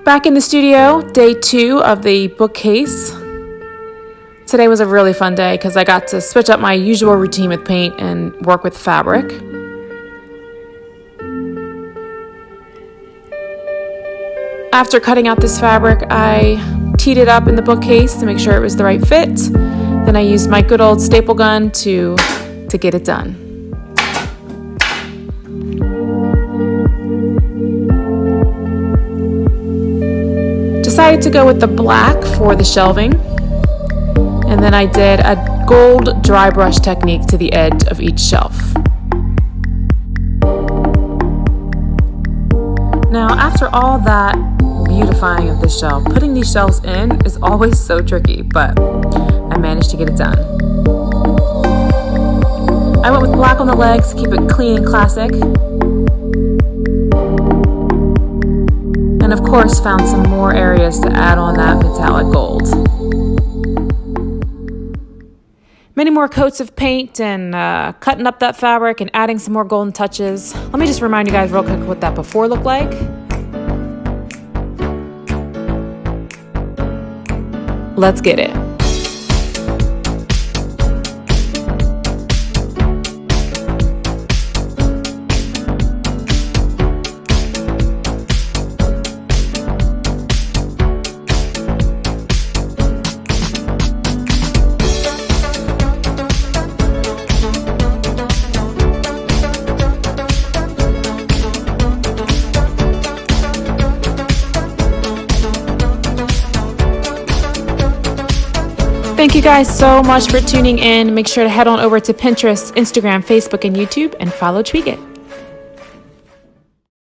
Back in the studio, day 2 of the bookcase. Today was a really fun day because I got to switch up my usual routine with paint and work with fabric. After cutting out this fabric, I teed it up in the bookcase to make sure it was the right fit. Then I used my good old staple gun to get it done. Decided to go with the black for the shelving, and then I did a gold dry brush technique to the edge of each shelf. Now, after all that beautifying of this shelf, putting these shelves in is always so tricky, but I managed to get it done. I went with black on the legs to keep it clean and classic. And of course found some more areas to add on that metallic gold. Many more coats of paint and cutting up that fabric and adding some more golden touches. Let me just remind you guys real quick what that before looked like. Let's get it. Thank you guys so much for tuning in. Make sure to head on over to Pinterest, Instagram, Facebook, and YouTube and follow Tweak It.